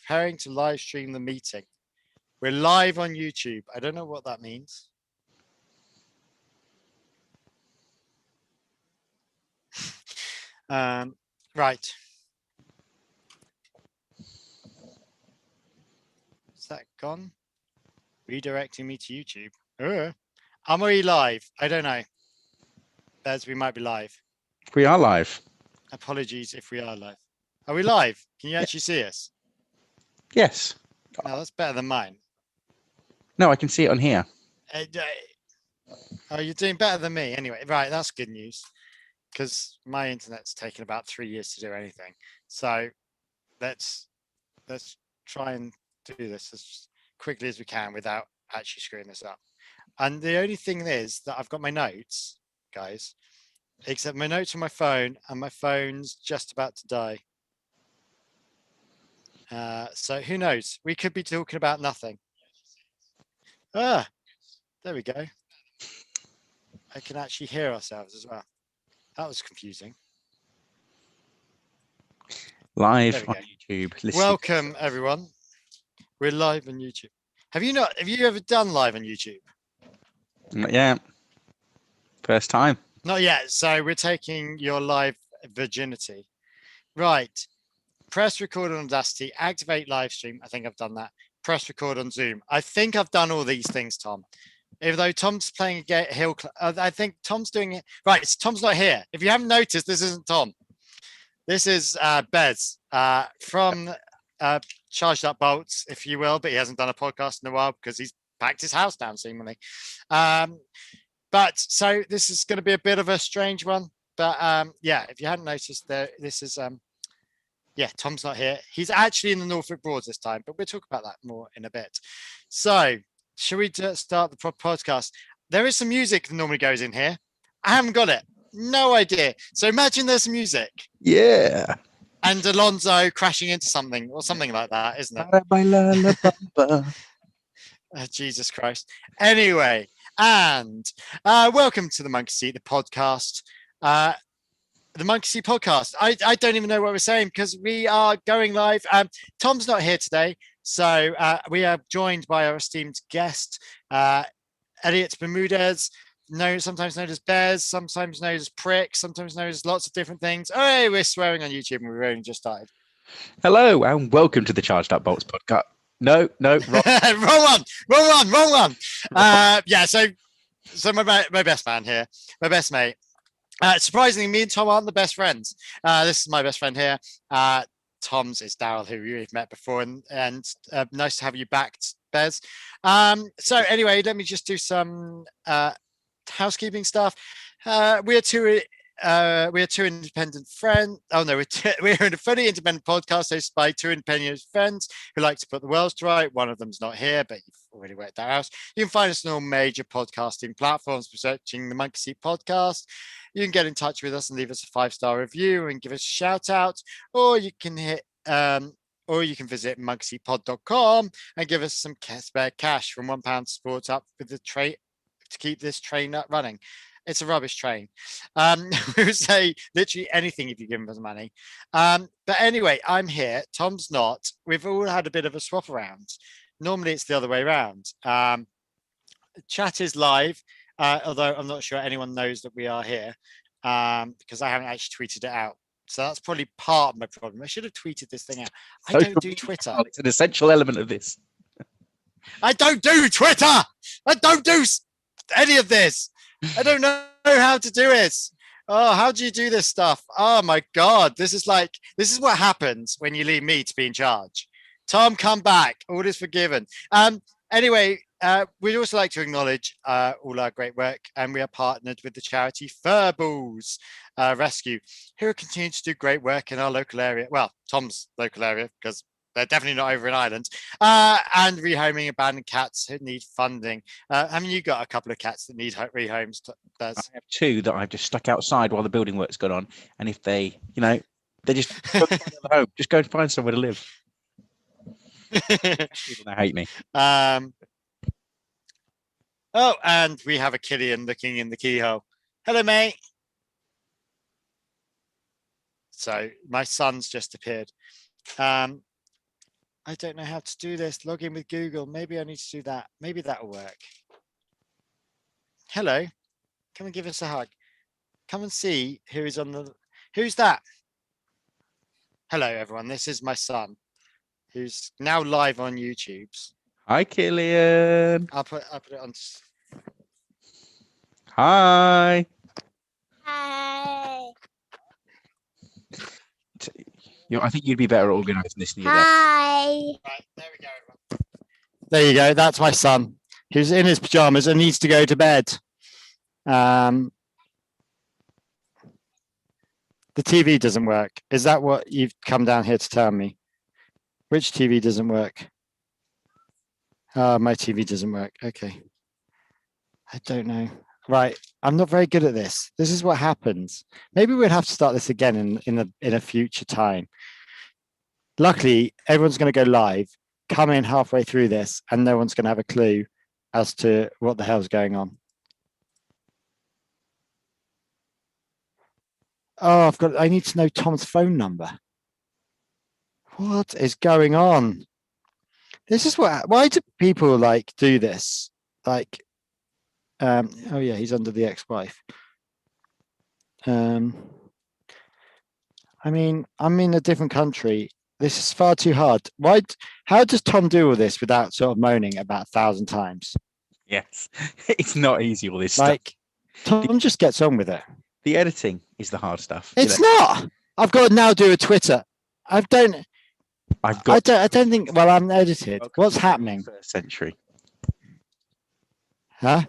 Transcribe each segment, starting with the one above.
preparing to live stream the meeting. We're live on YouTube. I don't know what that means. Right. Is that gone? Redirecting me to YouTube. Am we live? I don't know. We might be live. We are live. Apologies if we are live. Are we live? Can you actually see us? Yes. No, that's better than mine. No, I can see it on here. Oh, you're doing better than me. Anyway, right, that's good news. Because my internet's taken about 3 years to do anything. So let's try and do this as quickly as we can without actually screwing this up. And the only thing is that I've got my notes, guys, except my notes on my phone, and my phone's just about to die. So who knows? We could be talking about nothing. There we go. I can actually hear ourselves as well. That was confusing. Live on YouTube. Welcome, everyone. We're live on YouTube. Have you ever done live on YouTube? Not yet. First time. Not yet. So we're taking your live virginity. Right. Press record on Audacity, activate live stream. I think I've done that. Press record on Zoom. I think I've done all these things, Tom. Even though Tom's playing a hill, I think Tom's doing it. Right, Tom's not here. If you haven't noticed, this isn't Tom. This is Bez from Charged Up Bolts, if you will, but he hasn't done a podcast in a while because he's packed his house down, seemingly. But so this is going to be a bit of a strange one. But yeah, if you hadn't noticed, this is yeah, Tom's not here. He's actually in the Norfolk Broads this time, but we'll talk about that more in a bit. So, should we start the podcast? There is some music that normally goes in here. I haven't got it. No idea. So imagine there's some music. Yeah. And Alonso crashing into something or something like that, isn't it? Jesus Christ. Anyway, and welcome to the Monkeyseat, the podcast. The Monkeyseat podcast. I don't even know what we're saying because we are going live. Tom's not here today, so we are joined by our esteemed guest, Elliot Bermudez, sometimes known as Bez, sometimes known as Prick, sometimes known as lots of different things. Oh, hey, we're swearing on YouTube and we've only just started. Hello and welcome to the Charged Up Bolts podcast. No, wrong. wrong one. Yeah, so my best man here, my best mate. Surprisingly, me and Tom aren't the best friends. This is my best friend here. Tom's is Daryl, who we've met before, and nice to have you back, Bez. So anyway, let me just do some housekeeping stuff. We are two independent friends. Oh no, we're a fully independent podcast hosted by two independent friends who like to put the world to right. One of them's not here, but you've already worked that out. You can find us on all major podcasting platforms by searching the Monkeyseat podcast. You can get in touch with us and leave us a 5-star review and give us a shout out, or you can visit monkeyseatpod.com and give us some spare cash from £1 to support up with the train to keep this train up running. It's a rubbish train. We would say literally anything if you give us money. But anyway, I'm here. Tom's not. We've all had a bit of a swap around. Normally it's the other way around. Chat is live, although I'm not sure anyone knows that we are here because I haven't actually tweeted it out. So that's probably part of my problem. I should have tweeted this thing out. I don't do Twitter. It's an essential element of this. I don't do Twitter. I don't do any of this. I don't know how to do it. Oh, how do you do this stuff? Oh my God. This is what happens when you leave me to be in charge. Tom, come back. All is forgiven. Anyway, we'd also like to acknowledge all our great work, and we are partnered with the charity Furballs Rescue, who are continuing to do great work in our local area. Well, Tom's local area, because they're definitely not over in Ireland, and rehoming abandoned cats who need funding. Haven't you got a couple of cats that need rehomes? I have two that I've just stuck outside while the building work's gone on, and if they just go and find another home, just go and find somewhere to live. People that hate me. Oh, and we have a Killian looking in the keyhole. Hello, mate. So my son's just appeared. I don't know how to do this. Log in with Google. Maybe I need to do that. Maybe that'll work. Hello. Come and give us a hug. Come and see who is on the. Who's that? Hello, everyone. This is my son, who's now live on YouTube's. Hi, Killian. I'll put it on. Hi. Hi. I think you'd be better at organising this than you there. Hi. Right, there we go, everyone. There you go. That's my son, who's in his pajamas and needs to go to bed. The TV doesn't work. Is that what you've come down here to tell me? Which TV doesn't work? My TV doesn't work. Okay. I don't know. Right. I'm not very good at this. This is what happens. Maybe we'll have to start this again in a future time. Luckily, everyone's going to go live, come in halfway through this, and no one's going to have a clue as to what the hell's going on. Oh, I need to know Tom's phone number. What is going on? This is why do people like do this? Like, oh yeah, he's under the ex-wife. I mean, I'm in a different country. This is far too hard. How does Tom do all this without sort of moaning about 1,000 times? Yes, it's not easy, all this Like, stuff. Tom just gets on with it. The editing is the hard stuff. It's not. I've got to now do a Twitter. I don't think. Well, I'm edited. What's happening? First century. Huh?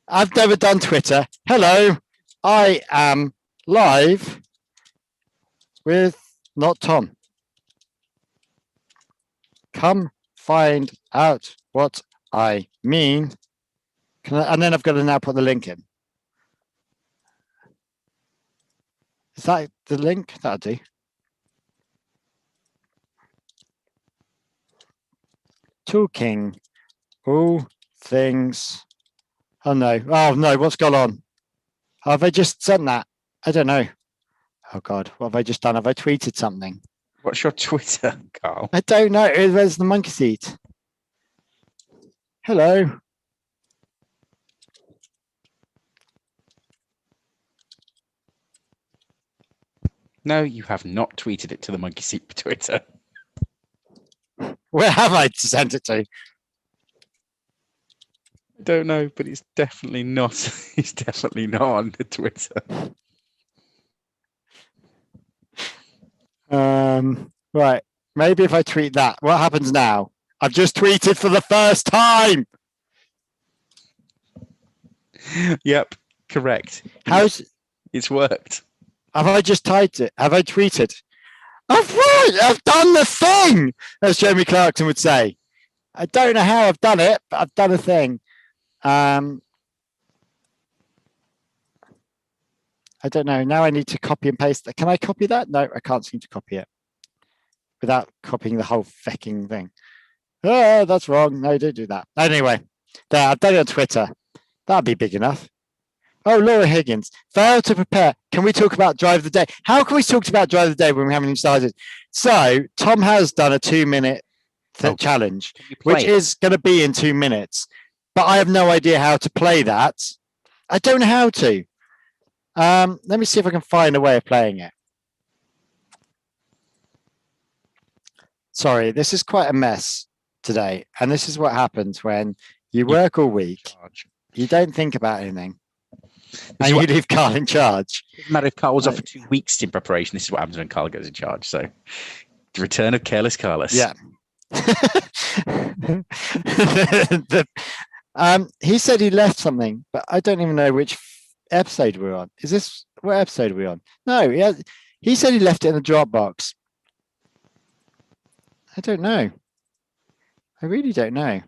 I've never done Twitter. Hello, I am live with not Tom. Come find out what I mean. And then I've got to now put the link in. Is that the link? That'll do. Talking all things. Oh no. Oh no. What's gone on? Have I just sent that? I don't know. Oh God. What have I just done? Have I tweeted something? What's your Twitter, Carl? I don't know. Where's the Monkeyseat? Hello. No, you have not tweeted it to the Monkeyseat Twitter. Where have I sent it to? I don't know, but it's definitely not. It's definitely not on the Twitter. Right. Maybe if I tweet that, what happens now? I've just tweeted for the first time. Yep, correct. It's worked. Have I just typed it? Have I tweeted? I've done the thing, as Jeremy Clarkson would say. I don't know how I've done it, but I've done a thing. I don't know. Now I need to copy and paste that. Can I copy that? No, I can't seem to copy it without copying the whole fecking thing. Oh, that's wrong. No, don't do that. Anyway, there, I've done it on Twitter. That'd be big enough. Oh, Laura Higgins, failed to prepare. Can we talk about Drive of the Day? How can we talk about Drive of the Day when we haven't even started? So Tom has done a 2-minute challenge, which is going to be in 2 minutes. But I have no idea how to play that. I don't know how to. Let me see if I can find a way of playing it. Sorry, this is quite a mess today. And this is what happens when you work all week. You don't think about anything. And you leave Karl in charge. It doesn't matter if Karl was off for 2 weeks in preparation. This is what happens when Karl goes in charge. So the return of Careless Carlos. Yeah. He said he left something, but I don't even know which episode we're on. What episode are we on? No, he said he left it in the Dropbox. I don't know. I really don't know.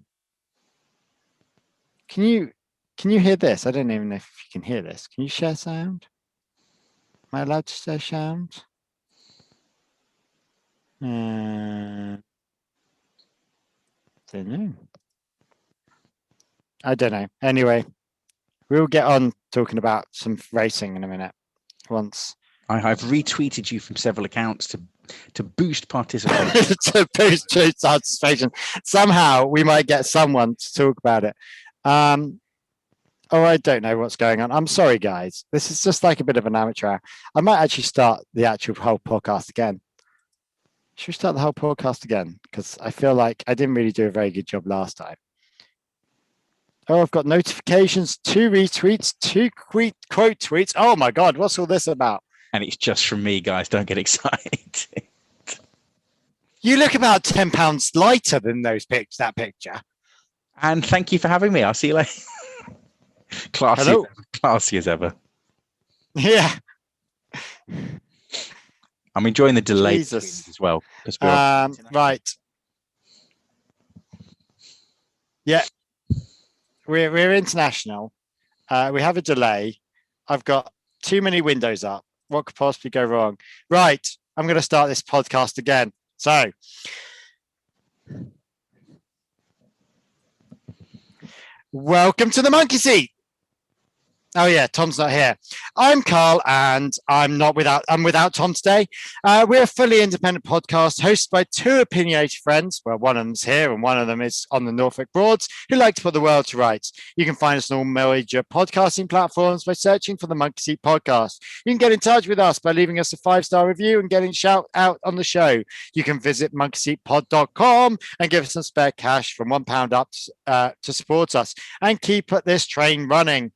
Can you hear this? I don't even know if you can hear this. Can you share sound? Am I allowed to share sound? Don't know. I don't know. Anyway, we'll get on talking about some racing in a minute. I've retweeted you from several accounts to to boost participation. To boost participation. Somehow we might get someone to talk about it. I don't know what's going on. I'm sorry, guys. This is just like a bit of an amateur hour. I might actually start the actual whole podcast again. Should we start the whole podcast again? Because I feel like I didn't really do a very good job last time. Oh, I've got notifications, 2 retweets, 2 quote tweets. Oh my God, what's all this about? And it's just from me, guys. Don't get excited. You look about 10 pounds lighter than that picture. And thank you for having me. I'll see you later. Classy as ever. Yeah. I'm enjoying the delay as well. Right. Yeah. We're international. We have a delay. I've got too many windows up. What could possibly go wrong? Right. I'm going to start this podcast again. So, welcome to the Monkeyseat. Oh yeah, Tom's not here. I'm Karl, and I'm without Tom today. We're a fully independent podcast hosted by 2 opinionated friends. Well, one of them's here, and one of them is on the Norfolk Broads, who like to put the world to rights. You can find us on all major podcasting platforms by searching for the Monkeyseat podcast. You can get in touch with us by leaving us a 5-star review and getting shout out on the show. You can visit monkeyseatpod.com and give us some spare cash from £1 up to support us and keep this train running.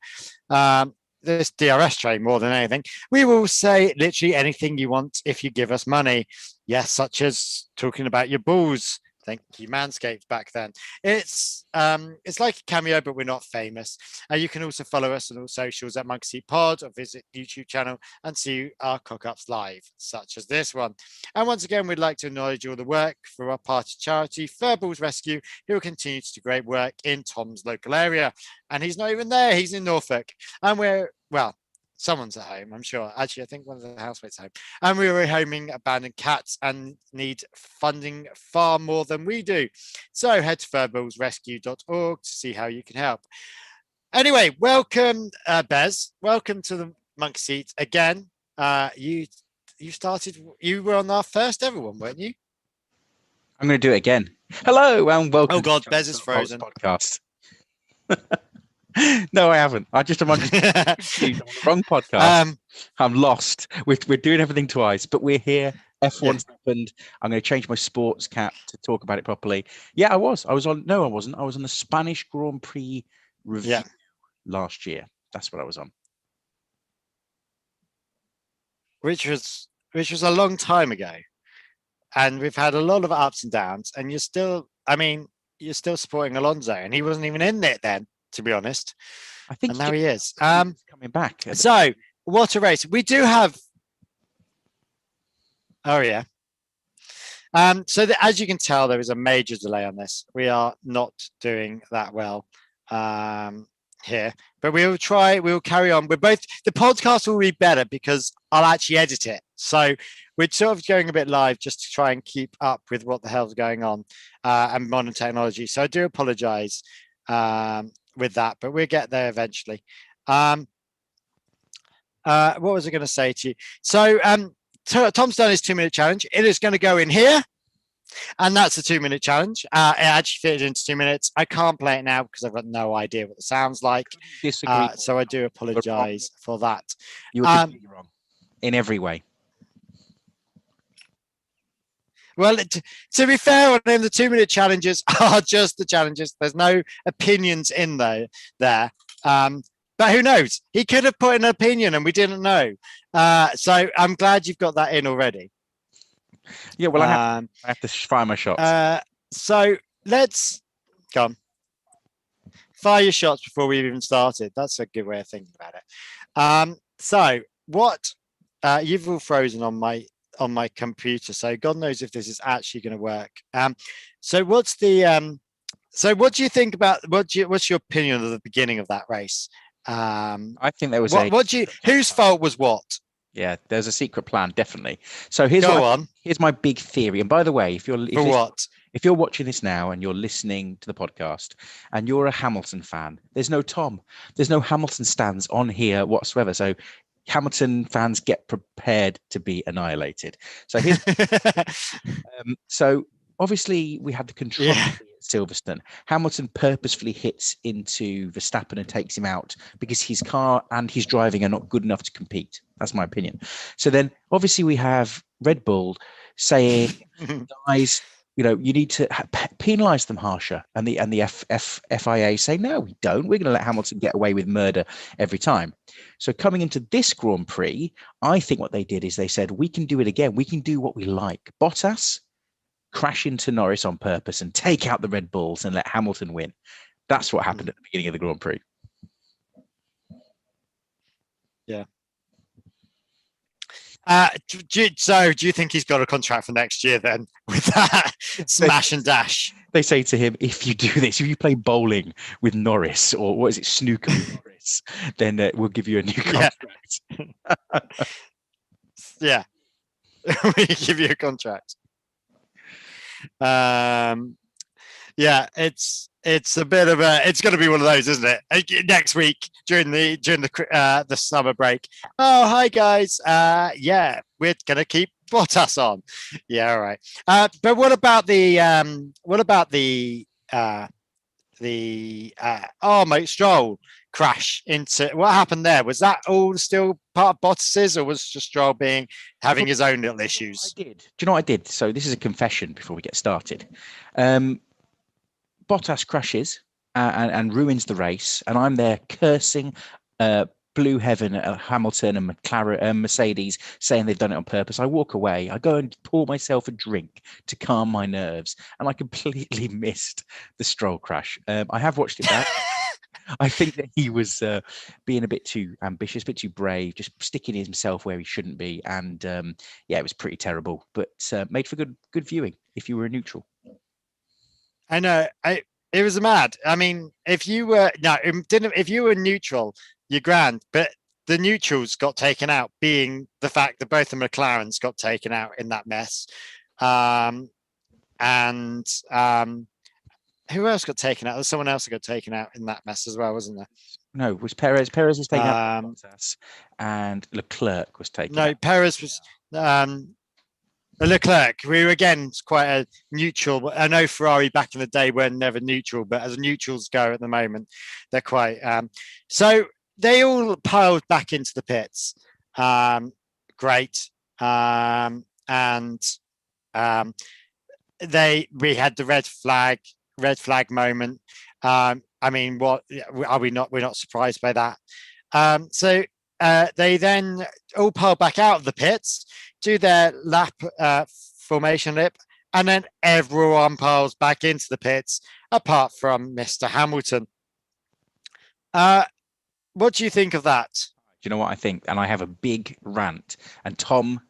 This DRS train more than anything. We will say literally anything you want if you give us money. Yes, such as talking about your balls. Thank you, Manscaped back then. It's like a cameo, but we're not famous. You can also follow us on all socials at Monkeyseat Pod or visit YouTube channel and see our cock-ups live, such as this one. And once again, we'd like to acknowledge all the work for our party charity, Furballs Rescue, who will continue to do great work in Tom's local area. And he's not even there. He's in Norfolk. And someone's at home, I'm sure. Actually, I think one of the housemates at home. And we were rehoming abandoned cats and need funding far more than we do. So head to furballsrescue.org to see how you can help. Anyway, welcome, Bez. Welcome to the Monkeyseat again. You were on our first ever one, weren't you? I'm going to do it again. Hello and welcome. Oh God, Bez is frozen. Podcast. No, I haven't. I'm on the wrong podcast. I'm lost. We're doing everything twice, but we're here. F1's happened. I'm going to change my sports cap to talk about it properly. Yeah, I was. No, I wasn't. I was on the Spanish Grand Prix review last year. That's what I was on. Which was a long time ago, and we've had a lot of ups and downs. And you're still supporting Alonso, and he wasn't even in it then, to be honest. I think, and now he is coming back. So what a race! We do have. Oh yeah. As you can tell, there is a major delay on this. We are not doing that well here, but we will try. We will carry on. The podcast will be better because I'll actually edit it. So we're sort of going a bit live just to try and keep up with what the hell's going on and modern technology. So I do apologize with that, but we'll get there eventually. What was I going to say to you? So Tom's done his 2-minute challenge. It is going to go in here. And that's a 2-minute challenge. It actually fitted into 2 minutes. I can't play it now because I've got no idea what it sounds like. So I do apologize for that. You were completely wrong in every way. Well, to be fair on him, the 2-minute challenges are just the challenges. There's no opinions in there. But who knows? He could have put an opinion and we didn't know. So I'm glad you've got that in already. Yeah, well, I have to fire my shots. So let's go on. Fire your shots before we've even started. That's a good way of thinking about it. So what you've all frozen on my computer, so God knows if this is actually going to work. So what's the so what do you think about what's your opinion of the beginning of that race? I think there was whose fault was what? Yeah, there's a secret plan, definitely. So here's my big theory. And by the way, if you're watching this now and you're listening to the podcast and you're a Hamilton fan, there's no Tom. There's no Hamilton stands on here whatsoever. So Hamilton fans get prepared to be annihilated. So here's so obviously we had the controversy at Silverstone. Hamilton purposefully hits into Verstappen and takes him out because his car and his driving are not good enough to compete. That's my opinion. So then obviously we have Red Bull saying, guys, you need to penalise them harsher, and the FIA say, no, we don't. We're going to let Hamilton get away with murder every time. So coming into this Grand Prix, I think what they did is they said, we can do it again. We can do what we like. Bottas, crash into Norris on purpose and take out the Red Bulls and let Hamilton win. That's what happened at the beginning of the Grand Prix. Yeah. So do you think he's got a contract for next year then with that smash and dash? They say to him, if you do this, if you play bowling with Norris or what is it, snooker with Norris, then we'll give you a new contract. Yeah. We give you a contract. Yeah, it's a bit of it's going to be one of those, isn't it? Next week during the summer break. Oh, hi guys. Yeah, we're going to keep Bottas on. Yeah, all right. But what about the mate Stroll crash into what happened there? Was that all still part of Bottas's, or was just Stroll having his own little issues? I did. Do you know what I did? So this is a confession before we get started. Bottas crashes and ruins the race, and I'm there cursing blue heaven at Hamilton and McLaren and Mercedes, saying they've done it on purpose. I walk away. I go and pour myself a drink to calm my nerves, and I completely missed the Stroll crash. I have watched it back. I think that he was being a bit too ambitious, a bit too brave, just sticking himself where he shouldn't be, and it was pretty terrible, but made for good viewing if you were a neutral. I know. It was mad. I mean, if you were neutral, you're grand. But the neutrals got taken out, being the fact that both the McLarens got taken out in that mess, and who else got taken out? There's someone else that got taken out in that mess as well, wasn't there? No, it was Perez. Perez was taken out, and Leclerc was taken. No, Perez was. Leclerc, we were again quite a neutral. I know Ferrari back in the day were never neutral, but as neutrals go at the moment, they're quite. So they all piled back into the pits. Great, and we had the red flag moment. I mean, what are we not? We're not surprised by that. So they then all pile back out of the pits, do their lap formation lip, and then everyone piles back into the pits apart from Mr. Hamilton. What do you think of that? Do you know what I think? And I have a big rant. And Tom,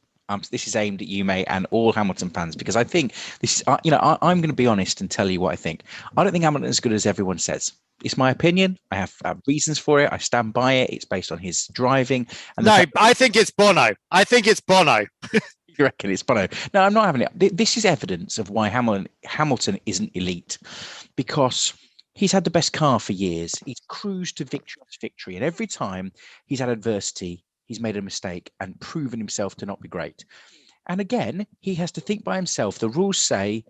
this is aimed at you, mate, and all Hamilton fans, because I think this is, I'm going to be honest and tell you what I think. I don't think Hamilton's as good as everyone says. It's my opinion. I have reasons for it. I stand by it. It's based on his driving. And I think it's Bono. You reckon it's Bono? No, I'm not having it. This is evidence of why Hamilton isn't elite, because he's had the best car for years. He's cruised to victory. And every time he's had adversity, he's made a mistake and proven himself to not be great. And again, he has to think by himself. The rules say,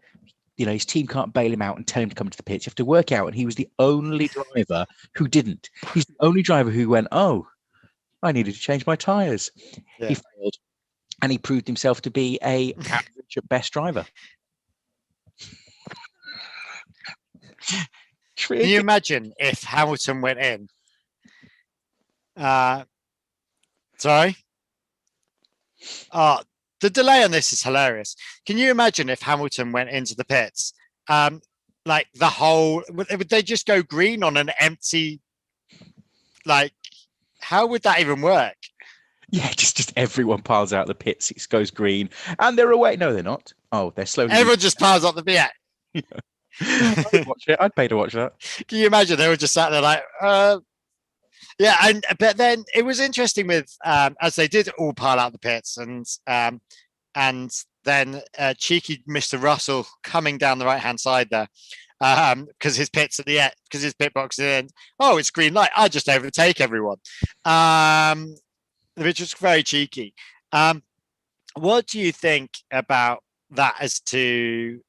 his team can't bail him out and tell him to come to the pits. You have to work out. And he was the only driver who didn't. He's the only driver who went, oh, I needed to change my tyres. Yeah. He failed. And he proved himself to be a average at best driver. Can you imagine if Hamilton went in? Sorry? The delay on this is hilarious. Can you imagine if Hamilton went into the pits? Like the whole, would they just go green on an empty, like, how would that even work? Yeah, just everyone piles out the pits. It goes green and they're away. No, they're not. Oh, they're slowly. Everyone just piles up the pit. Yeah. I'd watch it. I'd pay to watch that. Can you imagine? They were just sat there like, yeah, but then it was interesting with as they did all pile out the pits, and then cheeky Mr. Russell coming down the right hand side there, because his pit's at the end, because his pit box is in. Oh, it's green light. I just overtake everyone. which was very cheeky. What do you think about that as to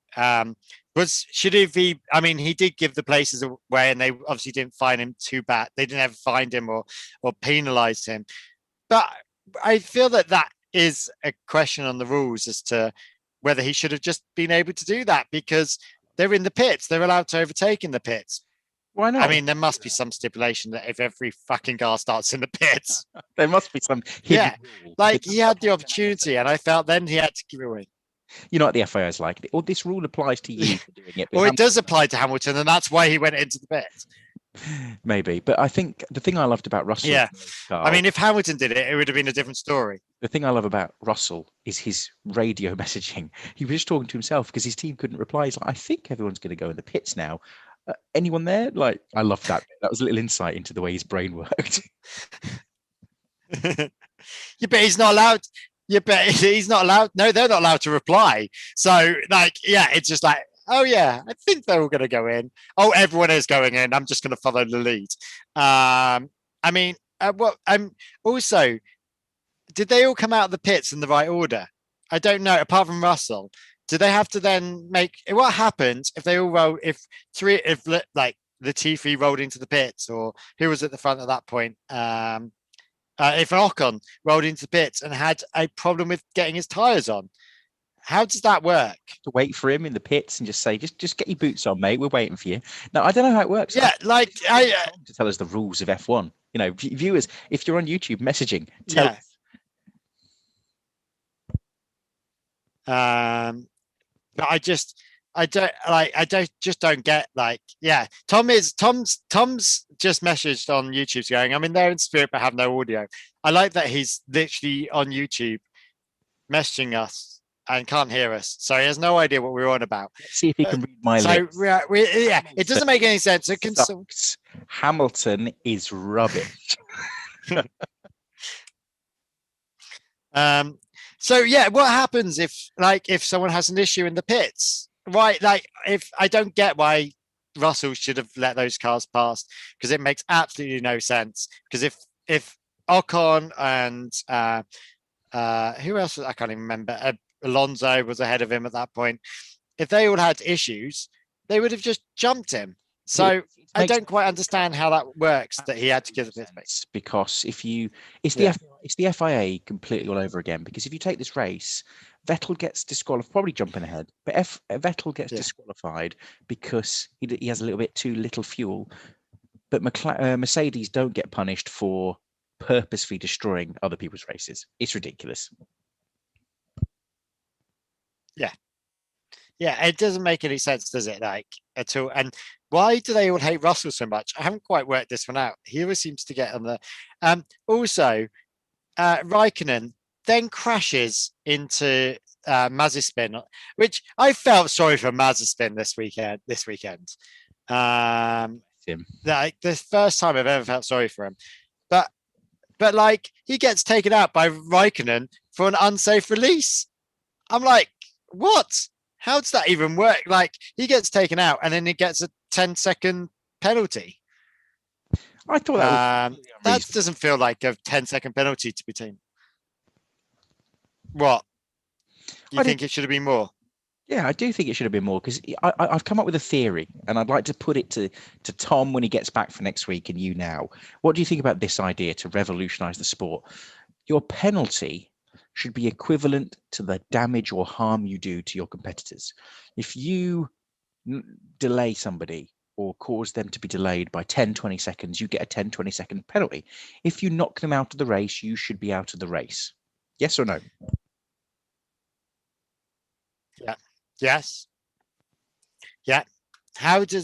should he be? I mean, he did give the places away, and they obviously didn't fine him too bad. They didn't ever find him or penalize him. But I feel that is a question on the rules as to whether he should have just been able to do that, because they're in the pits. They're allowed to overtake in the pits. Why not? I mean, there must be some stipulation that if every fucking car starts in the pits, there must be some. Yeah, like he had the opportunity, and I felt then he had to give it away. You know what the FIA is like? Or this rule applies to you for doing it. Well, it does apply to Hamilton, and that's why he went into the pits. Maybe, but I think the thing I loved about Russell, Karl, I mean, if Hamilton did it, it would have been a different story. The thing I love about Russell is his radio messaging. He was just talking to himself because his team couldn't reply. He's like, I think everyone's going to go in the pits now. Anyone there? Like, I love that. That was a little insight into the way his brain worked. You bet he's not allowed. You bet he's not allowed. No, they're not allowed to reply. So, like, yeah, it's just like, oh yeah, I think they're all going to go in. Oh, everyone is going in. I'm just going to follow the lead. I mean, I'm also, did they all come out of the pits in the right order? I don't know. Apart from Russell, do they have to then make? What happens if they all roll? If like Latifi rolled into the pits, or who was at the front at that point? If Ocon rolled into the pits and had a problem with getting his tires on. How does that work? To wait for him in the pits and just say, just get your boots on, mate. We're waiting for you. No, I don't know how it works. Yeah, like to tell us the rules of F1. You know, viewers, if you're on YouTube messaging, tell us. But I don't get, like, yeah. Tom's just messaged on YouTube going, I'm in there in spirit but have no audio. I like that he's literally on YouTube messaging us and can't hear us, so he has no idea what we're on about. Let's see if he can read my lips. Yeah, it doesn't make any sense. It can. Hamilton is rubbish. So yeah, what happens if someone has an issue in the pits? Right, like, if I don't get why Russell should have let those cars pass, because it makes absolutely no sense. Because if Ocon and who else? I can't even remember. Alonso was ahead of him at that point. If they all had issues, they would have just jumped him. So I don't quite understand how that works, that he had to give the pit space. Because it's the FIA completely all over again. Because if you take this race, Vettel gets disqualified, probably jumping ahead, but Vettel gets disqualified because he has a little bit too little fuel. But Mercedes don't get punished for purposefully destroying other people's races. It's ridiculous. Yeah, it doesn't make any sense, does it? Like, at all. And why do they all hate Russell so much? I haven't quite worked this one out. He always seems to get on the. Also, Raikkonen then crashes into Mazepin, which I felt sorry for Mazepin this weekend. Like, the first time I've ever felt sorry for him, but like, he gets taken out by Raikkonen for an unsafe release. I'm like, what? How does that even work? Like, he gets taken out and then he gets a 10-second penalty. I thought that doesn't feel like a 10-second penalty to be taken. What? You think it should have been more? Yeah, I do think it should have been more, because I've come up with a theory, and I'd like to put it to Tom when he gets back for next week, and you now. What do you think about this idea to revolutionise the sport? Your penalty should be equivalent to the damage or harm you do to your competitors. If you delay somebody or cause them to be delayed by 10, 20 seconds, you get a 10, 20-second penalty. If you knock them out of the race, you should be out of the race. Yes or no? Yeah. Yes. Yeah. How do you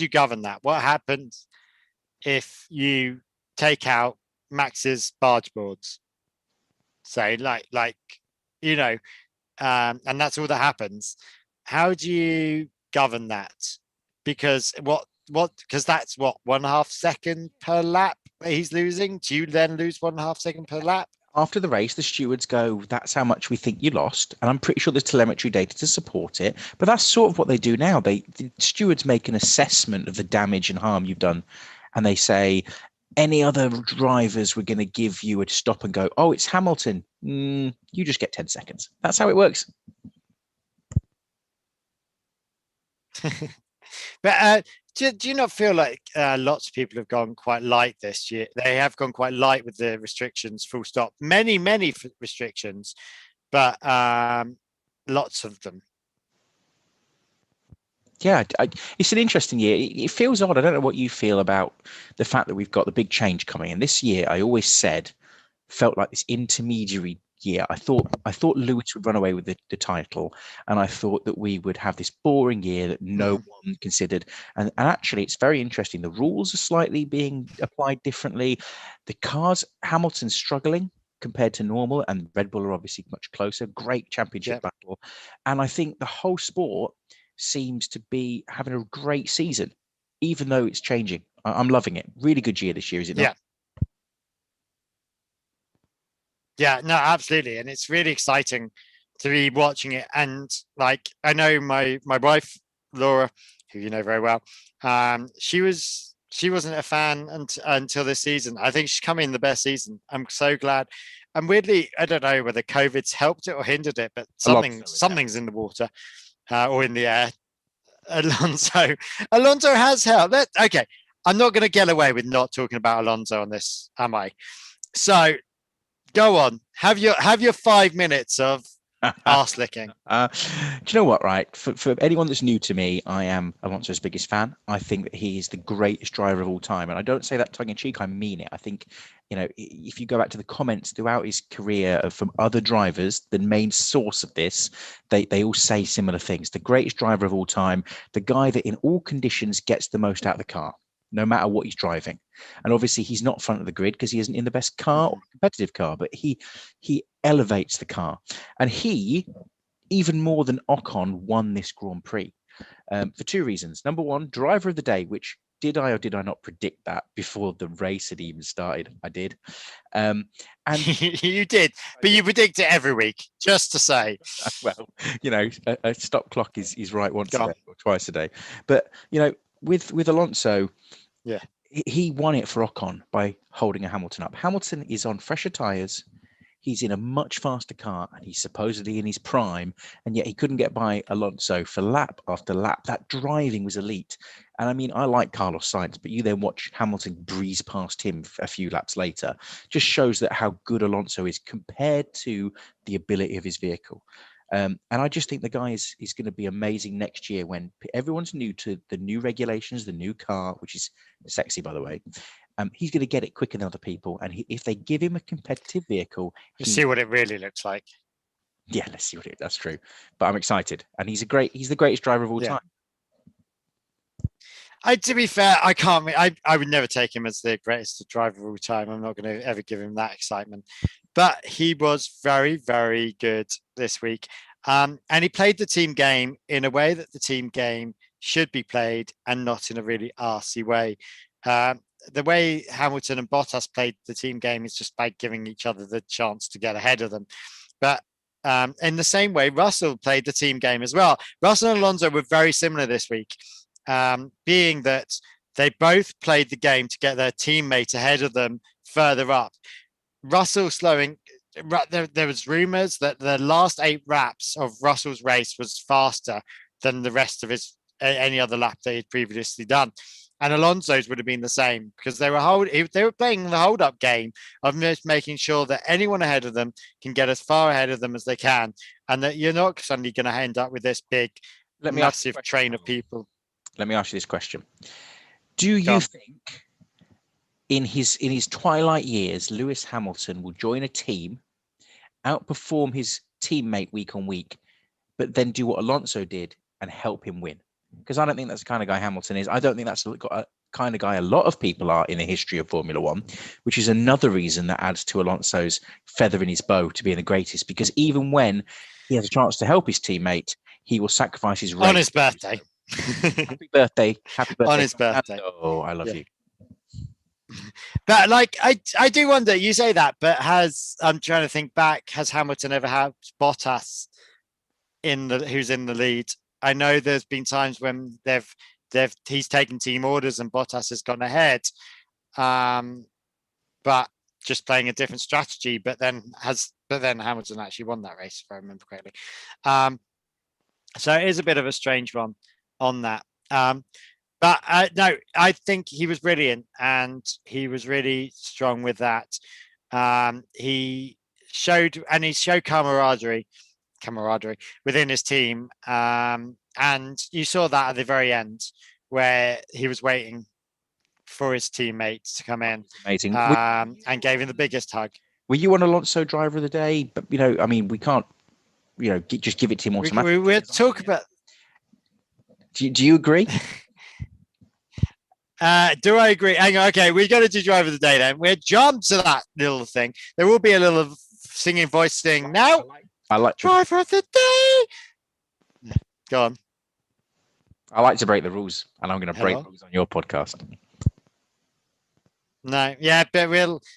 govern that? What happens if you take out Max's barge boards? So like, and that's all that happens. How do you govern that? Because because that's 1.5 second per lap that he's losing. Do you then lose 1.5 second per lap? After the race, the stewards go, that's how much we think you lost. And I'm pretty sure there's telemetry data to support it. But that's sort of what they do now. The stewards make an assessment of the damage and harm you've done. And they say, any other drivers were going to give you a stop and go, oh, it's Hamilton. You just get 10 seconds. That's how it works. But do you not feel like lots of people have gone quite light this year? They have gone quite light with the restrictions, full stop. Many restrictions, but lots of them. Yeah, it's an interesting year. It feels odd. I don't know what you feel about the fact that we've got the big change coming. And this year, I always said, felt like this intermediary year. I thought Lewis would run away with the title, and I thought that we would have this boring year that no one considered. And actually, it's very interesting. The rules are slightly being applied differently. The cars, Hamilton's struggling compared to normal, and Red Bull are obviously much closer. Great championship battle. And I think the whole sport seems to be having a great season, even though it's changing. I'm loving it. Really good year this year, is it not? Yeah, no, absolutely. And it's really exciting to be watching it. And like, I know my wife, Laura, who you know very well, she wasn't a fan until this season. I think she's coming in the best season. I'm so glad. And weirdly, I don't know whether COVID's helped it or hindered it, but something's in the water or in the air. Alonso has helped. Okay, I'm not going to get away with not talking about Alonso on this, am I? So go on, have your 5 minutes of arse licking. Do you know what, right? For anyone that's new to me, I am Alonso's biggest fan. I think that he is the greatest driver of all time. And I don't say that tongue in cheek, I mean it. I think, if you go back to the comments throughout his career from other drivers, the main source of this, they all say similar things. The greatest driver of all time, the guy that in all conditions gets the most out of the car, no matter what he's driving. And obviously he's not front of the grid because he isn't in the best car or competitive car, but he elevates the car. And he, even more than Ocon, won this Grand Prix for two reasons. Number one, driver of the day, which did I or did I not predict that before the race had even started? I did. And you did, but you predict it every week, just to say. Well, a stop clock is right once a day or twice a day. But, with Alonso, he won it for Ocon by holding a Hamilton up. Hamilton is on fresher tyres. He's in a much faster car, and he's supposedly in his prime, and yet he couldn't get by Alonso for lap after lap. That driving was elite. And I mean, I like Carlos Sainz, but you then watch Hamilton breeze past him a few laps later. Just shows that how good Alonso is compared to the ability of his vehicle. And I just think the guy is going to be amazing next year when everyone's new to the new regulations, the new car, which is sexy, by the way. He's going to get it quicker than other people. And if they give him a competitive vehicle, see what it really looks like. Yeah, let's see what that's true. But I'm excited. And he's the greatest driver of all time. To be fair, I would never take him as the greatest driver of all time. I'm not going to ever give him that excitement. But he was very, very good this week. And he played the team game in a way that the team game should be played and not in a really arsey way. The way Hamilton and Bottas played the team game is just by giving each other the chance to get ahead of them. But in the same way, Russell played the team game as well. Russell and Alonso were very similar this week, being that they both played the game to get their teammate ahead of them further up. Russell slowing. There was rumours that the last 8 laps of Russell's race was faster than the rest of his any other lap they had previously done. And Alonso's would have been the same because they were playing the hold-up game of making sure that anyone ahead of them can get as far ahead of them as they can, and that you're not suddenly going to end up with this big, massive train of people. Let me ask you this question: do you think in his twilight years, Lewis Hamilton will join a team, outperform his teammate week on week, but then do what Alonso did and help him win? Because I don't think that's the kind of guy Hamilton is. I don't think that's the kind of guy a lot of people are in the history of Formula One, which is another reason that adds to Alonso's feather in his bow to being the greatest. Because even when he has a chance to help his teammate, he will sacrifice his race. On his birthday. Happy birthday. Happy birthday. On his birthday. Oh, I love you. But I do wonder, you say that, but I'm trying to think back, has Hamilton ever had Bottas who's in the lead? I know there's been times when he's taken team orders and Bottas has gone ahead. but just playing a different strategy. But then Hamilton actually won that race, if I remember correctly. So it is a bit of a strange one on that. But no, I think he was brilliant, and he was really strong with that. He showed camaraderie within his team, and you saw that at the very end where he was waiting for his teammates to come in. Amazing. And gave him the biggest hug. Were you on Alonso driver of the day? But I mean, we can't, just give it to him automatically. We'll talk about. Do you agree? Do I agree? Hang on. Okay, we're going to do driver of the day then. We'll jump to that little thing. There will be a little singing voice thing now. I like driver of the day. Go on. I like to break the rules, and I'm going to break the rules on your podcast. No, yeah, but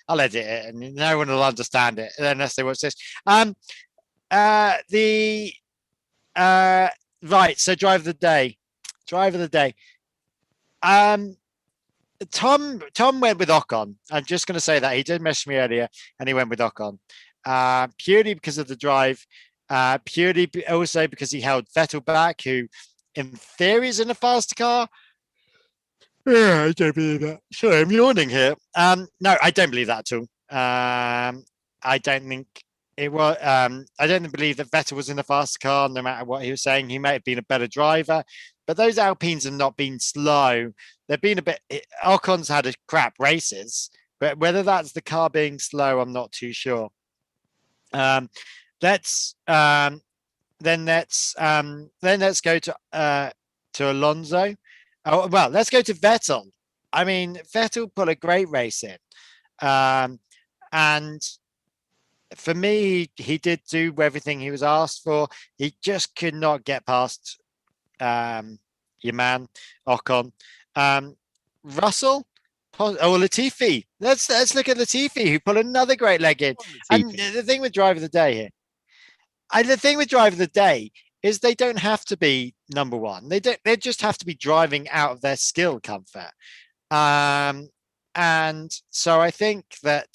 I'll edit it, and no one will understand it unless they watch this. Right. So driver of the day. Tom went with Ocon. I'm just going to say that he did message me earlier, and he went with Ocon, purely because of the drive, purely also because he held Vettel back, who, in theory, is in a faster car. Yeah, I don't believe that. Sorry, I'm yawning here. No, I don't believe that at all. I don't think it was. I don't believe that Vettel was in a faster car, no matter what he was saying. He may have been a better driver, but those Alpines have not been slow. They've been a bit. Ocon's had a crap races, but whether that's the car being slow, I'm not too sure. Let's go to Alonso. Oh, well, let's go to Vettel. I mean, Vettel put a great race in. And for me, he did do everything he was asked for. He just could not get past your man, Ocon. Russell? Latifi. Let's look at Latifi, who put another great leg in. And the thing with driver of the day here, is they don't have to be number one. They just have to be driving out of their skill comfort. And so I think that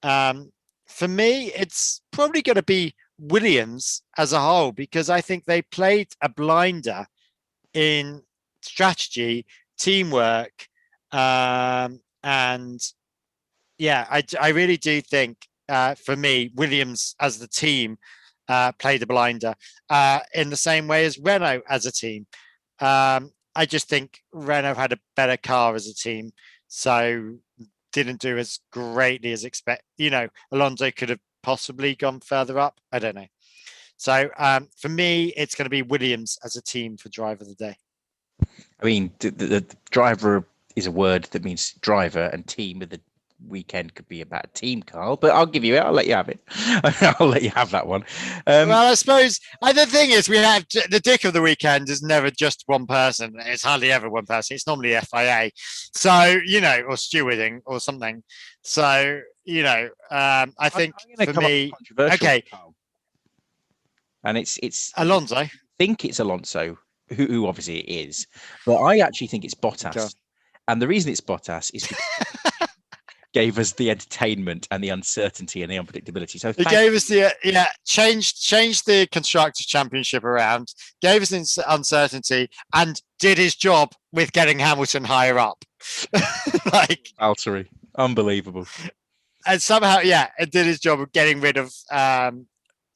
for me, it's probably going to be Williams as a whole, because I think they played a blinder in strategy, teamwork, and yeah, I really do think for me, Williams as the team played a blinder in the same way as Renault as a team. I just think Renault had a better car as a team, so didn't do as greatly as expected. Alonso could have possibly gone further up. I don't know. So for me, it's going to be Williams as a team for driver of the day. I mean, the driver is a word that means driver, and team of the weekend could be about a team, Karl, but I'll give you it. I'll let you have it. I'll let you have that one. Well, I suppose the thing is, we have the dick of the weekend is never just one person. It's hardly ever one person. It's normally FIA. So, or stewarding or something. So, I think for me, okay. Karl. And it's Alonso. I think it's Alonso, who obviously it is, but I actually think it's Bottas. Okay. And the reason it's Bottas is because gave us the entertainment and the uncertainty and the unpredictability. So it gave us the changed the Constructors' Championship around, gave us uncertainty, and did his job with getting Hamilton higher up. Valtteri, unbelievable. And somehow, it did his job of getting rid of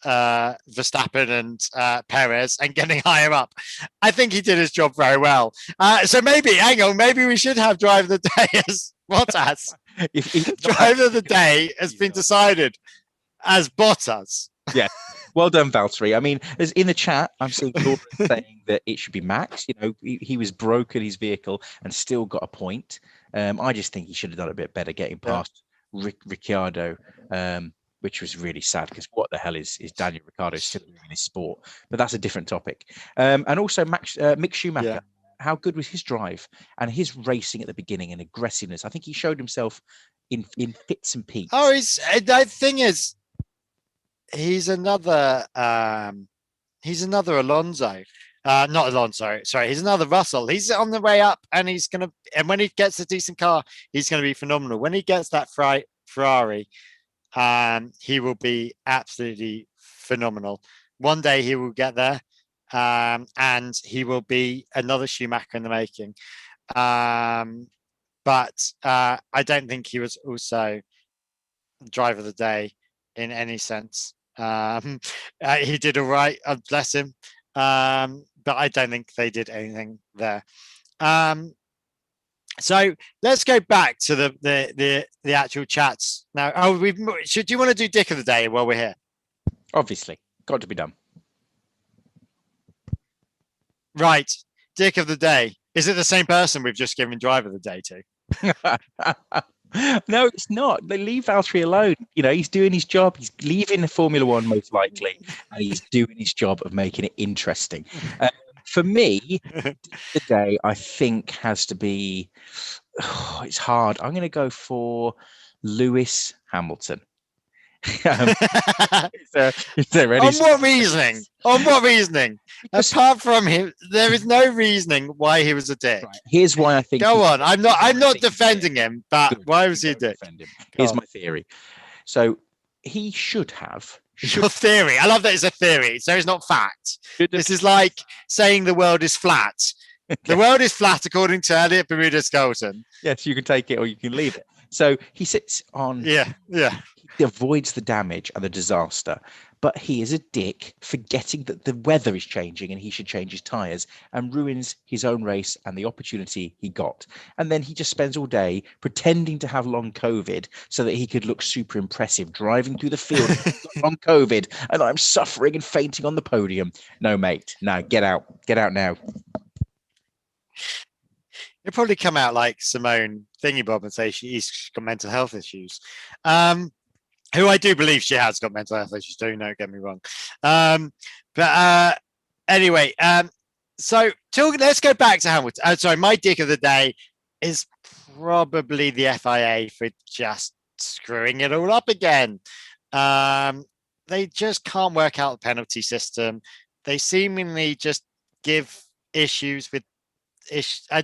Verstappen and Perez and getting higher up. I think he did his job very well. So maybe we should have driver of the day as Bottas. Driver of the day has been decided as Bottas. Yeah, well done, Valtteri. I mean, as in the chat, I'm seeing saying that it should be Max. He was broken his vehicle and still got a point. I just think he should have done a bit better getting past Ricciardo, which was really sad, because what the hell is Daniel Ricciardo still doing in this sport? But that's a different topic. And also Mick Schumacher. Yeah. How good was his drive and his racing at the beginning and aggressiveness? I think he showed himself in fits and peaks. Oh, the thing is, he's another Alonso. Not Alonso. Sorry, he's another Russell. He's on the way up, and and when he gets a decent car, he's gonna be phenomenal. When he gets that Ferrari, he will be absolutely phenomenal. One day he will get there, and he will be another Schumacher in the making. But I don't think he was also driver of the day in any sense. He did all right, bless him. But I don't think they did anything there. So let's go back to the actual chats now. Oh, do you want to do Dick of the Day while we're here? Obviously, got to be done. Right, Dick of the Day. Is it the same person we've just given Driver of the Day to? No, it's not. They leave Valtteri alone. You know, he's doing his job. He's leaving the Formula One most likely, and he's doing his job of making it interesting. For me, the day I think has to be. Oh, it's hard. I'm going to go for Lewis Hamilton. Is there any... On what reasoning? On what reasoning? Apart from him, there is no reasoning why he was a dick. Right. Here's why I think. Go on. I'm not defending him, but why was he a dick? Here's my theory. So he should have. Your theory. I love that it's a theory. So it's not fact. This is like saying the world is flat. The world is flat according to Elliot Bermuda-Skelton. Yes, you can take it or you can leave it. So he sits on. Yeah. He avoids the damage and the disaster, but he is a dick, forgetting that the weather is changing and he should change his tires, and ruins his own race and the opportunity he got. And then he just spends all day pretending to have long COVID so that he could look super impressive driving through the field long COVID, and I'm suffering and fainting on the podium. No, mate. No, get out now. He'll probably come out like Simone Thingybob and say she's got mental health issues. Who I do believe she has got mental health issues too, don't get me wrong. Anyway, so let's go back to Hamilton. Sorry, my dick of the day is probably the FIA for just screwing it all up again. They just can't work out the penalty system. They seemingly just give issues with I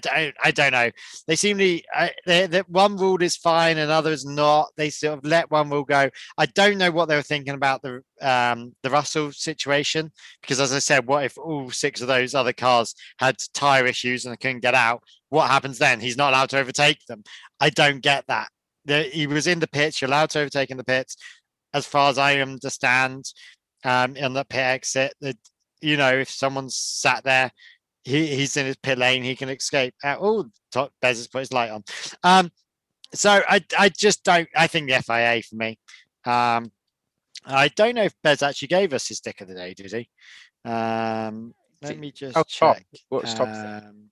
don't know. They seem to that one rule is fine and others not. They sort of let one rule go. I don't know what they were thinking about the Russell situation, because as I said, what if all 6 of those other cars had tire issues and they couldn't get out? What happens then? He's not allowed to overtake them. I don't get that. He was in the pits. You're allowed to overtake in the pits, as far as I understand. In the pit exit, that if someone's sat there. He's in his pit lane. He can escape. Bez has put his light on. So I just don't. I think the FIA for me. I don't know if Bez actually gave us his dick of the day. Did he? Let me just check. What's Tom?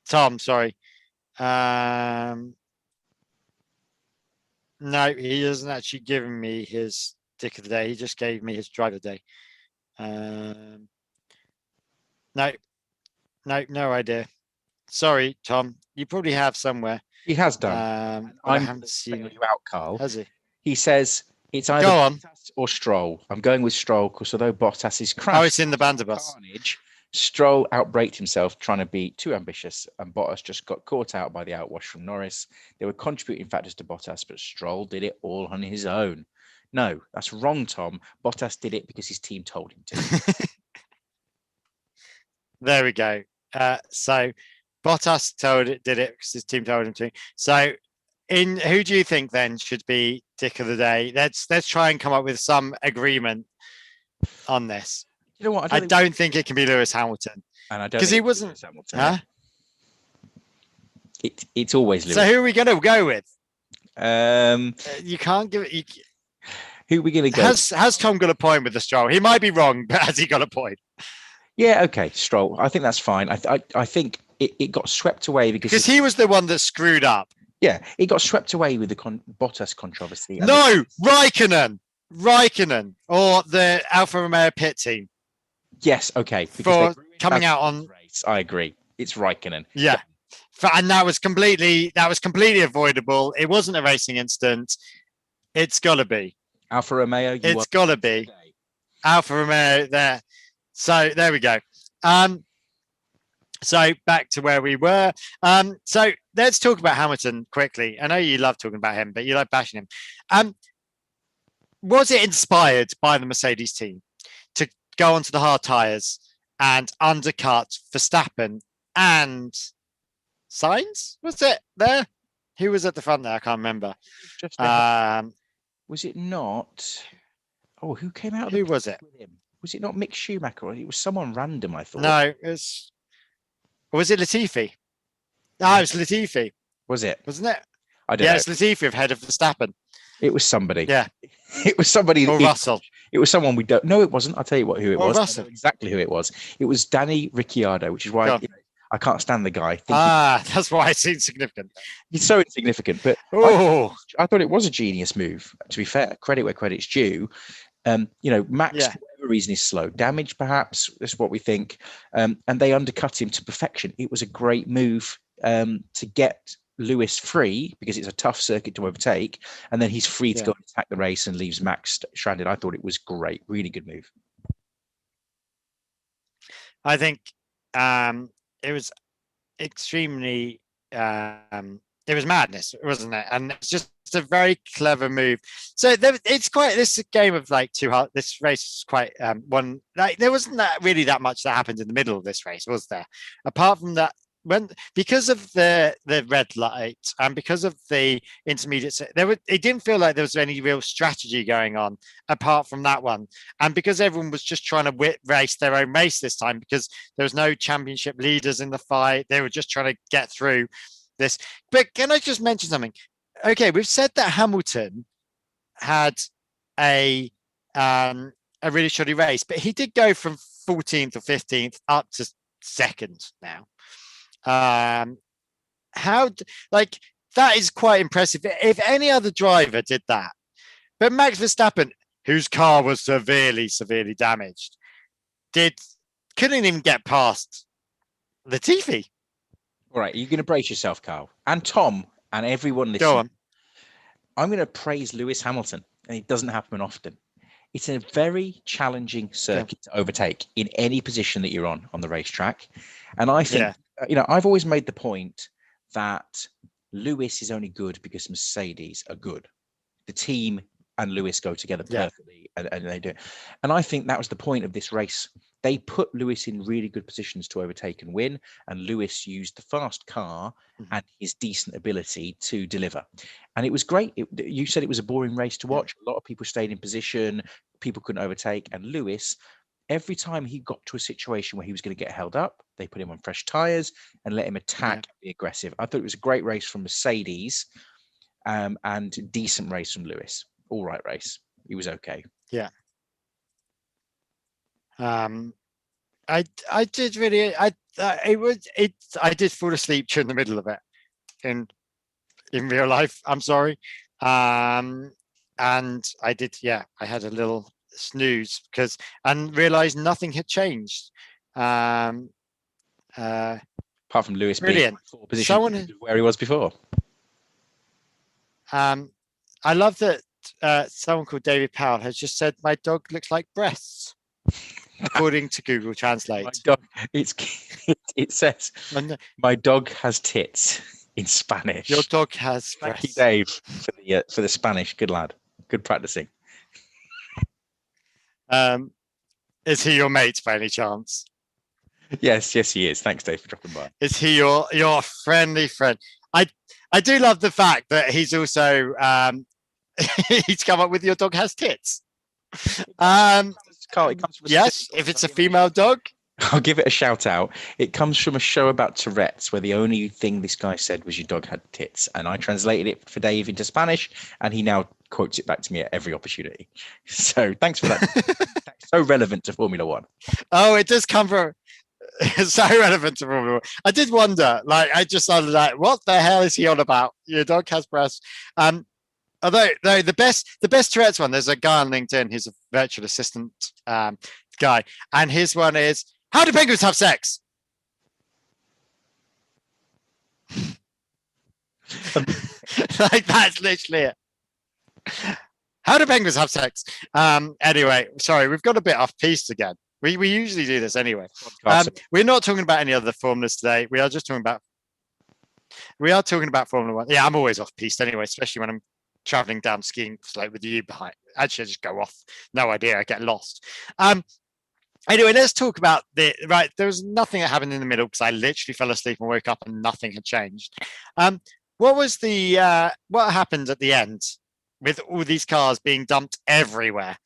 Tom, sorry. No, he hasn't actually given me his dick of the day. He just gave me his driver of the day. No idea. Sorry, Tom. You probably have somewhere. He has done. I haven't seen you out, Karl. Has he? He says it's either Bottas or Stroll. I'm going with Stroll because although Bottas is crashed, it's in the Banderbus. Carnage, Stroll outbraked himself trying to be too ambitious, and Bottas just got caught out by the outwash from Norris. There were contributing factors to Bottas, but Stroll did it all on his own. No, that's wrong, Tom. Bottas did it because his team told him to. There we go. So Bottas did it because his team told him to. So who do you think then should be dick of the day? Let's try and come up with some agreement on this. You know what? I don't think it can be Lewis Hamilton. And I don't because he wasn't. Huh? It's always Lewis. So who are we going to go with? You can't give it. Who are we going to go? Has Tom got a point with the Stroll? He might be wrong, but has he got a point? Yeah, okay, Stroll. I think that's fine. I think it got swept away because he was the one that screwed up. Yeah, it got swept away with the Bottas controversy. No, Raikkonen, or the Alfa Romeo pit team. Yes, okay. For coming out on race, I agree. It's Raikkonen. Yeah, and that was completely avoidable. It wasn't a racing incident. It's got to be Alfa Romeo. It's got to be Alfa Romeo there. So there we go. So back to where we were. So let's talk about Hamilton quickly. I know you love talking about him, but you like bashing him. Was it inspired by the Mercedes team to go onto the hard tyres and undercut Verstappen and Sainz? Was it there? Who was at the front there? I can't remember. Just was it not? Oh, who came out? Who was it? With him? Was it not Mick Schumacher? It was someone random, I thought. No, was it Latifi? No, it was Latifi. Was it? Wasn't it? I don't know. It's Latifi ahead of Verstappen. It was somebody. Yeah. It was somebody. Or Russell. It was someone we don't. No, it wasn't. I'll tell you who it was. Russell. I know exactly who it was. It was Danny Ricciardo, which is why I can't stand the guy. That's why it's insignificant. He's so insignificant. But I thought it was a genius move. To be fair, credit where credit's due. Max, for whatever reason, is slow. Damage, perhaps. That's what we think. And they undercut him to perfection. It was a great move to get Lewis free because it's a tough circuit to overtake, and then he's free to go and attack the race and leaves Max stranded. I thought it was great, really good move. I think it was extremely it was madness, wasn't it? And it's just a very clever move. So it's quite this game of like this race is quite one, like there wasn't really that much that happened in the middle of this race, was there? Apart from that, because of the red light and because of the intermediates, it didn't feel like there was any real strategy going on apart from that one. And because everyone was just trying to race their own race this time, because there was no championship leaders in the fight, they were just trying to get through this. But can I just mention something? Okay, we've said that Hamilton had a really shoddy race, but he did go from 14th or 15th up to second now. That is quite impressive. If any other driver did that, but Max Verstappen, whose car was severely damaged, couldn't even get past Latifi. All right, you're going to brace yourself, Karl, and Tom, and everyone listening. Go on. I'm going to praise Lewis Hamilton, and it doesn't happen often. It's a very challenging circuit to overtake in any position that you're on the racetrack, and I think. I've always made the point that Lewis is only good because Mercedes are good. The team and Lewis go together perfectly, and they do. And I think that was the point of this race. They put Lewis in really good positions to overtake and win, and Lewis used the fast car and his decent ability to deliver. And it was great. You said it was a boring race to watch. A lot of people stayed in position. People couldn't overtake. And Lewis, every time he got to a situation where he was going to get held up, they put him on fresh tyres and let him attack and be aggressive. I thought it was a great race from Mercedes and decent race from Lewis. All right race. He was okay. Yeah. I did really. I did fall asleep during the middle of it in real life. I'm sorry. And I did. Yeah, I had a little snooze and realized nothing had changed. Apart from Lewis brilliant. being 4 positions where he was before. I love that someone called David Powell has just said my dog looks like breasts, according to Google Translate. It says my dog has tits in Spanish. Your dog has breasts. Thank you, Dave, for the Spanish. Good lad. Good practicing. Is he your mate by any chance? Yes, he is. Thanks, Dave, for dropping by. Is he your friendly friend? I do love the fact that he's also he's come up with your dog has tits. Karl, it comes from if it's a female dog. I'll give it a shout out. It comes from a show about Tourette's where the only thing this guy said was your dog had tits. And I translated it for Dave into Spanish, and he now quotes it back to me at every opportunity. So thanks for that. That's so relevant to Formula One. Oh, it does come from so relevant to Formula One. I did wonder, I just started what the hell is he on about? Your dog has breasts. Although the best Tourette's one, there's a guy on LinkedIn who's a virtual assistant guy, and his one is, how do penguins have sex? That's literally it. How do penguins have sex? Anyway, sorry, we've got a bit off piece again. We usually do this anyway. Podcast. We're not talking about any other formulas today. We are talking about Formula One. Yeah, I'm always off piste anyway, especially when I'm traveling down skiing slope with you behind. Actually, I just go off. No idea. I get lost. Anyway, let's talk about right. There was nothing that happened in the middle because I literally fell asleep and woke up and nothing had changed. What was what happened at the end with all these cars being dumped everywhere?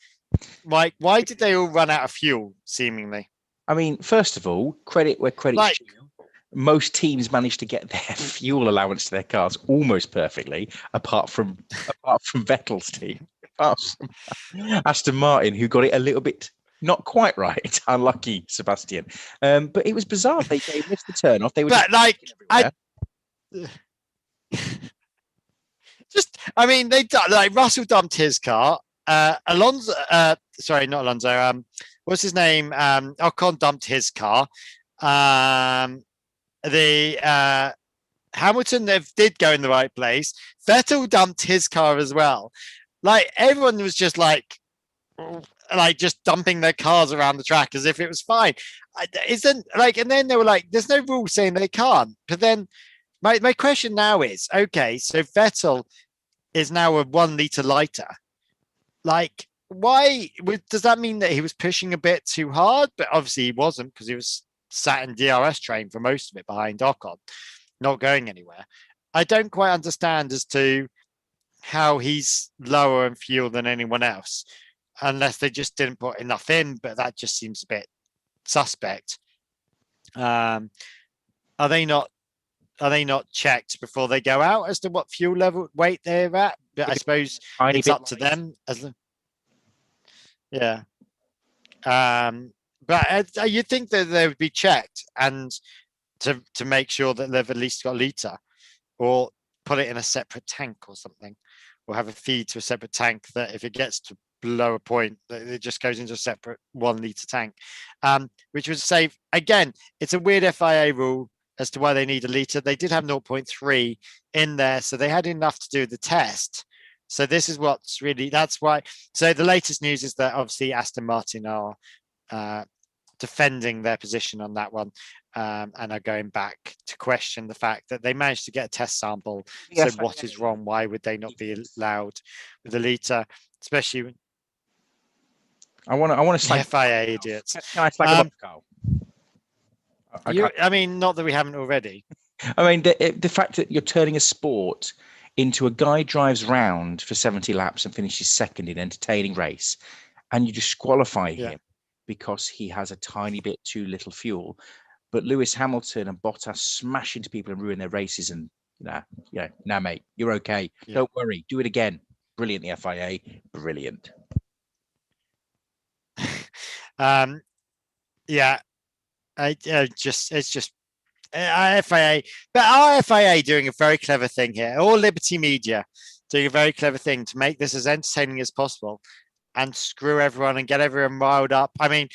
Like, why did they all run out of fuel, seemingly? I mean, first of all, credit where credit's due. Most teams managed to get their fuel allowance to their cars almost perfectly, apart from Vettel's team, apart from Aston Martin, who got it a little bit not quite right. Unlucky, Sebastian. But it was bizarre. They missed the turn off. They were I mean, Russell dumped his car. Alonso, sorry, not Alonso. What's his name? Ocon dumped his car. Hamilton did go in the right place. Vettel dumped his car as well. Like, everyone was just just dumping their cars around the track as if it was fine. And then they were like, there's no rule saying they can't. But then my question now is, okay, so Vettel is now a 1 litre lighter. Like, why does that mean that he was pushing a bit too hard? But obviously he wasn't, because he was sat in DRS train for most of it behind Ocon, not going anywhere. I don't quite understand as to how he's lower in fuel than anyone else, unless they just didn't put enough in, but that just seems a bit suspect. Are they not checked before they go out as to what fuel level weight they're at? But I suppose it's up to them. Yeah. But you'd think that they would be checked and to make sure that they've at least got a litre, or put it in a separate tank or something, or have a feed to a separate tank that if it gets to below a point, it just goes into a separate 1 litre tank, which would save. Again, it's a weird FIA rule as to why they need a litre. They did have 0.3 in there, so they had enough to do the test. So this is that's why. So the latest news is that obviously Aston Martin are defending their position on that one, and are going back to question the fact that they managed to get a test sample. So what is wrong? Why would they not be allowed with a litre, especially when I want to slag FIA idiots. Can I slag them up, Karl? I mean, not that we haven't already. I mean, the fact that you're turning a sport into a guy drives round for 70 laps and finishes second in an entertaining race, and you disqualify him because he has a tiny bit too little fuel. But Lewis Hamilton and Bottas smash into people and ruin their races, and mate, you're okay. Yeah. Don't worry, do it again. Brilliant, the FIA, brilliant. It's just FIA, but our FIA doing a very clever thing here, or Liberty Media doing a very clever thing to make this as entertaining as possible and screw everyone and get everyone riled up. I mean,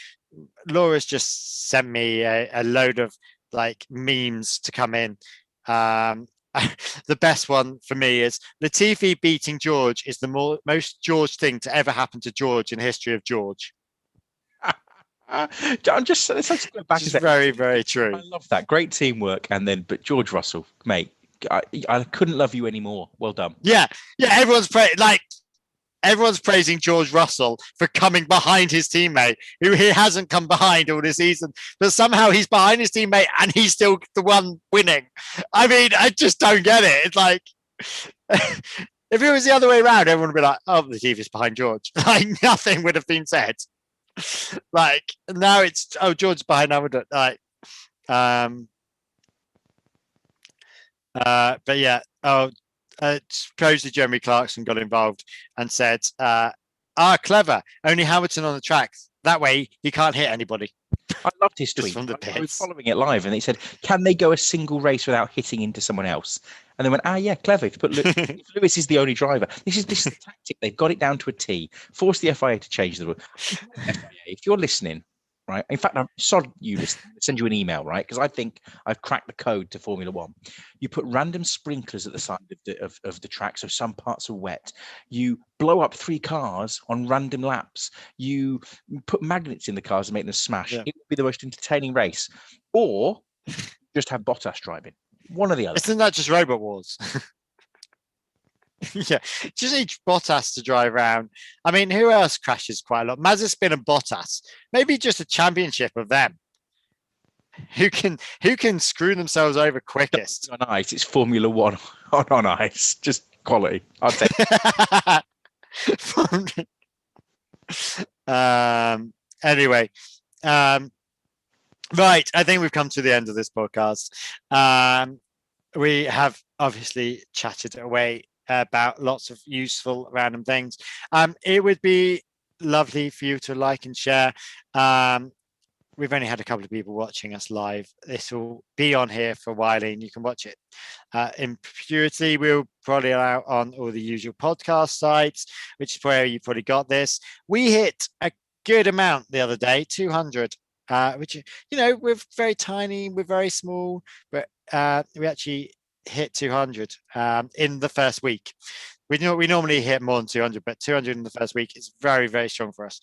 Laura's just sent me a load of like memes to come in. The best one for me is Latifi beating George is the most George thing to ever happen to George in the history of George. Let's go back. It's very, very true. I love that. Great teamwork. But George Russell, mate, I couldn't love you anymore. Well done. Yeah. Everyone's praising George Russell for coming behind his teammate, who he hasn't come behind all this season, but somehow he's behind his teammate and he's still the one winning. I mean, I just don't get it. It's like, if it was the other way around, everyone would be like, "Oh, the TV is behind George." Like, nothing would have been said. Like, now it's, "Oh, George's behind Hamilton." Like, but yeah. Supposedly Jeremy Clarkson got involved and said, clever, only Hamilton on the track. That way he can't hit anybody. I loved his tweet. From the I was following it live, and they said, "Can they go a single race without hitting into someone else?" And they went, yeah, clever. If Lewis is the only driver. This is the tactic. They've got it down to a T. Force the FIA to change the rule. FIA, if you're listening, right? In fact, I'm sorry, you send you an email, right? Because I think I've cracked the code to Formula One. You put random sprinklers at the side of the track, so some parts are wet. You blow up 3 cars on random laps. You put magnets in the cars and make them smash. Yeah. It would be the most entertaining race. Or just have Bottas driving. One or the other. Isn't that just Robot Wars? Yeah, just need Bottas to drive around. I mean, who else crashes quite a lot? Mazepin and Bottas. Maybe just a championship of them. Who can screw themselves over quickest? On ice, it's Formula One on ice. Just quality. I'll take Anyway, right. I think we've come to the end of this podcast. We have obviously chatted away about lots of useful random things. It would be lovely for you to like and share. We've only had a couple of people watching us live. This will be on here for a while, and you can watch it in perpetuity. We'll probably allow on all the usual podcast sites, which is where you probably got this. We hit a good amount the other day, 200, which, we're very tiny, we're very small, but we actually hit 200 in the first week. We normally hit more than 200, but 200 in the first week is very, very strong for us.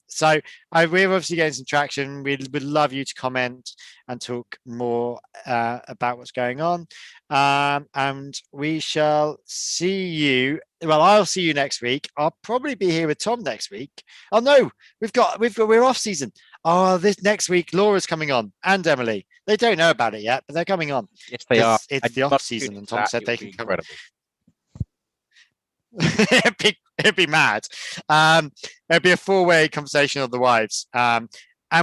So we're obviously getting some traction. We'd love you to comment and talk more about what's going on. And we shall see you. Well, I'll see you next week. I'll probably be here with Tom next week. Oh no, we're off season. Oh, this next week, Laura's coming on and Emily. They don't know about it yet, but they're coming on. Yes, they are. It's the off season, and Tom said they can come. Incredible. It'd be mad. It'd be a 4-way conversation of the wives. And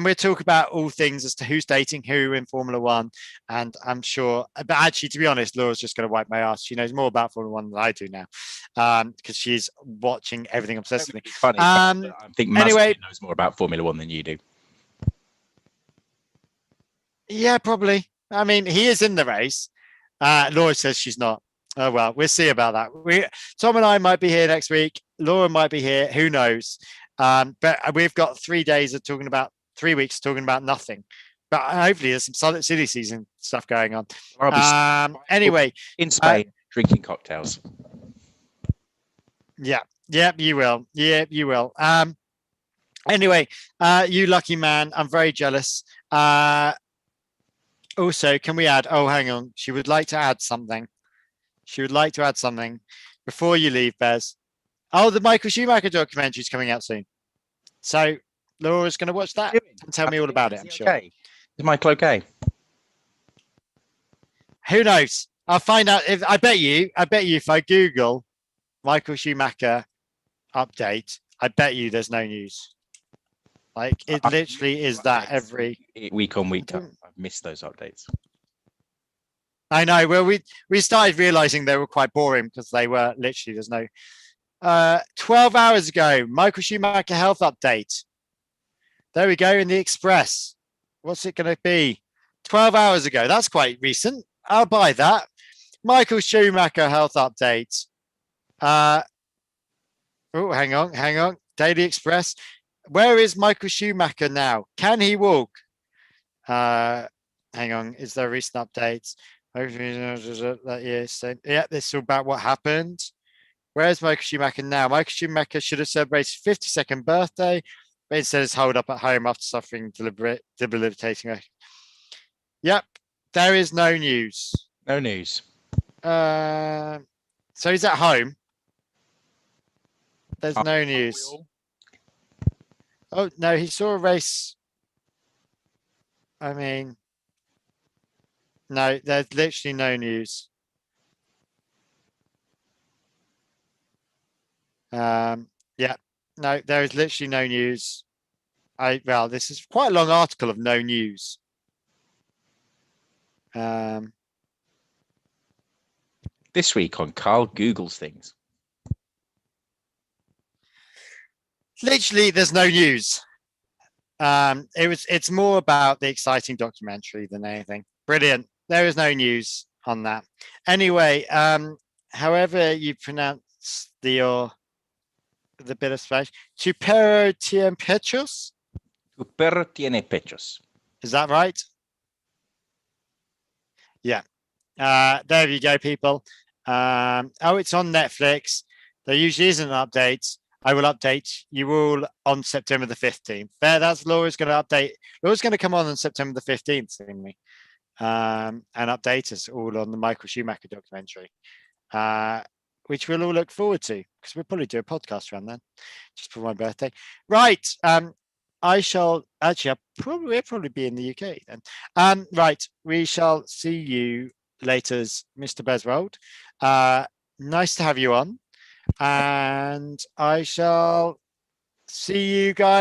we'll talk about all things as to who's dating who in Formula One. And I'm sure, but actually, to be honest, Laura's just going to wipe my ass. She knows more about Formula One than I do now, because she's watching everything obsessively. Funny, I think anyway, knows more about Formula One than you do. Yeah, probably. I mean, he is in the race. Laura says she's not. Oh, well, we'll see about that. Tom and I might be here next week. Laura might be here. Who knows? But we've got 3 days of 3 weeks talking about nothing. But hopefully there's some silly season stuff going on. Anyway. In Spain, drinking cocktails. Yeah. Yep, you will. Yeah, you will. Anyway, you lucky man. I'm very jealous. Also, can we add? Oh, hang on. She would like to add something. Before you leave, Bez. Oh, the Michael Schumacher documentary is coming out soon. So Laura's going to watch that and tell me all about it. I'm sure. Okay. Is Michael okay? Who knows? I'll find out. I bet you if I Google Michael Schumacher update, I bet you there's no news. Like, it literally is that every week on week. I've missed those updates. I know. Well, we started realizing they were quite boring because they were literally, there's no 12 hours ago, Michael Schumacher health update. There we go in the Express. What's it going to be? 12 hours ago. That's quite recent. I'll buy that. Michael Schumacher health update. Oh, hang on. Daily Express. Where is Michael Schumacher now? Can he walk? Hang on. Is there recent updates? Yeah, this is all about what happened. Where's Michael Schumacher now? Michael Schumacher should have celebrated his 52nd birthday, but instead is holed up at home after suffering debilitating. Yep, there is no news. No news. So he's at home. There's no news. Oh, no, he saw a race. I mean, no, there's literally no news. Yeah, no, there is literally no news. Well, this is quite a long article of no news. This week on Karl Googles things. Literally, there's no news. It's more about the exciting documentary than anything. Brilliant. There is no news on that. Anyway, however you pronounce the bit of Spanish, Tupero Tiempechos. Tu perro tiene pechos. Is that right? Yeah. There you go, people. It's on Netflix. There usually isn't an update. I will update you all on September the 15th. That's Laura's going to update. Laura's going to come on September the 15th, seemingly, and update us all on the Michael Schumacher documentary, which we'll all look forward to because we'll probably do a podcast around then, just for my birthday. Right. I shall actually, we'll probably be in the UK then. Right. We shall see you later, Mr. Beswold. Nice to have you on. And I shall see you guys